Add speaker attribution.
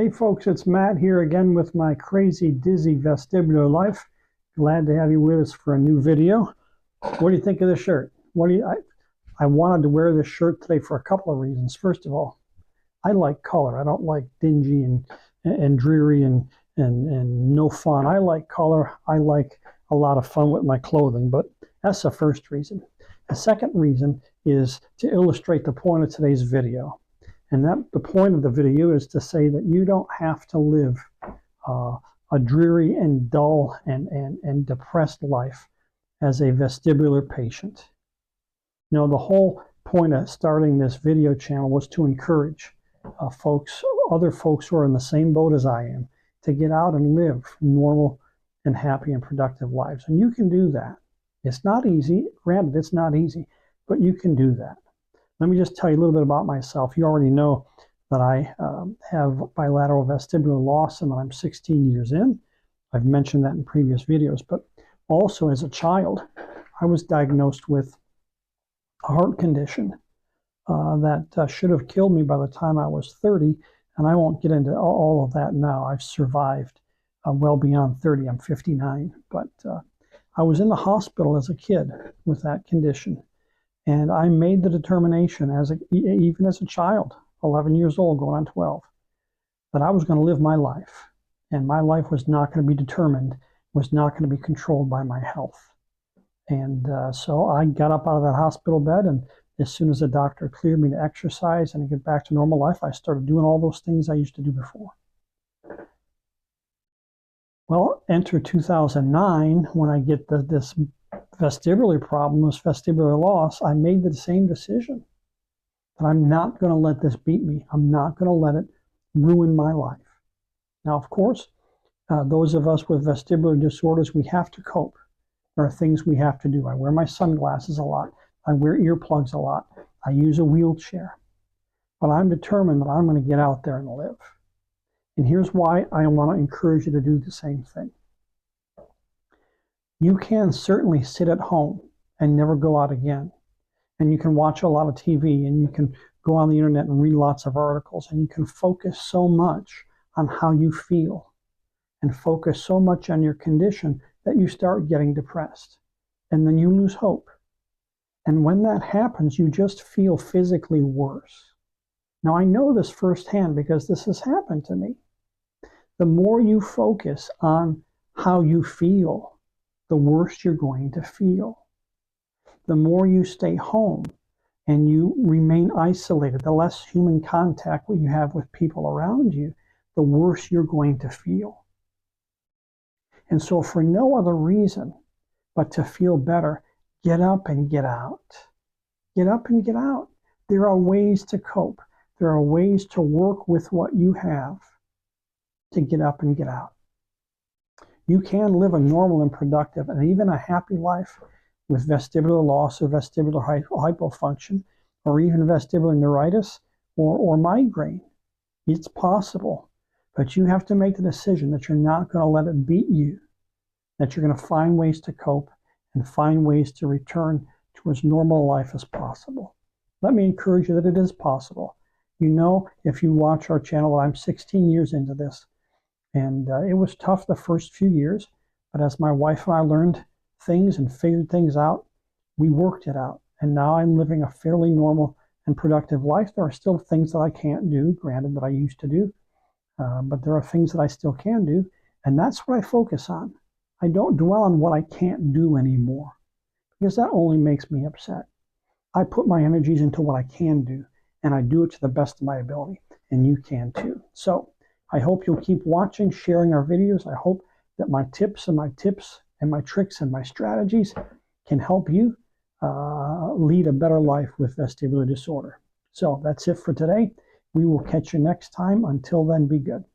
Speaker 1: Hey folks, it's Matt here again with my crazy dizzy vestibular life. Glad to have you with us for a new video. What do you think of this shirt? I wanted to wear this shirt today for a couple of reasons. First of all, I like color. I don't like dingy and dreary and no fun. I like color. I like a lot of fun with my clothing, but that's the first reason. The second reason is to illustrate the point of today's video. And the point of the video is to say that you don't have to live a dreary and dull and depressed life as a vestibular patient. You know, the whole point of starting this video channel was to encourage other folks who are in the same boat as I am, to get out and live normal and happy and productive lives. And you can do that. It's not easy. Granted, it's not easy, but you can do that. Let me just tell you a little bit about myself. You already know that I have bilateral vestibular loss and that I'm 16 years in. I've mentioned that in previous videos, but also as a child, I was diagnosed with a heart condition that should have killed me by the time I was 30, and I won't get into all of that now. I've survived well beyond 30. I'm 59, but I was in the hospital as a kid with that condition. And I made the determination, even as a child, 11 years old, going on 12, that I was going to live my life. And my life was not going to be determined, was not going to be controlled by my health. And so I got up out of that hospital bed, and as soon as the doctor cleared me to exercise and to get back to normal life, I started doing all those things I used to do before. Well, enter 2009, when I get this vestibular problem, this vestibular loss. I made the same decision that I'm not going to let this beat me. I'm not going to let it ruin my life. Now, of course, those of us with vestibular disorders, we have to cope. There are things we have to do. I wear my sunglasses a lot. I wear earplugs a lot. I use a wheelchair. But I'm determined that I'm going to get out there and live. And here's why I want to encourage you to do the same thing. You can certainly sit at home and never go out again. And you can watch a lot of TV, and you can go on the internet and read lots of articles, and you can focus so much on how you feel and focus so much on your condition that you start getting depressed. And then you lose hope. And when that happens, you just feel physically worse. Now, I know this firsthand because this has happened to me. The more you focus on how you feel, the worse you're going to feel. The more you stay home and you remain isolated, the less human contact you have with people around you, the worse you're going to feel. And so for no other reason but to feel better, get up and get out. Get up and get out. There are ways to cope. There are ways to work with what you have to get up and get out. You can live a normal and productive and even a happy life with vestibular loss or vestibular hypofunction or even vestibular neuritis or migraine. It's possible, but you have to make the decision that you're not going to let it beat you, that you're going to find ways to cope and find ways to return to as normal a life as possible. Let me encourage you that it is possible. You know, if you watch our channel, I'm 16 years into this. And it was tough the first few years, but as my wife and I learned things and figured things out, we worked it out. And now I'm living a fairly normal and productive life. There are still things that I can't do, granted, that I used to do, but there are things that I still can do, and that's what I focus on. I don't dwell on what I can't do anymore, because that only makes me upset. I put my energies into what I can do, and I do it to the best of my ability, and you can too. So I hope you'll keep watching, sharing our videos. I hope that my tips and my tricks and my strategies can help you lead a better life with vestibular disorder. So that's it for today. We will catch you next time. Until then, be good.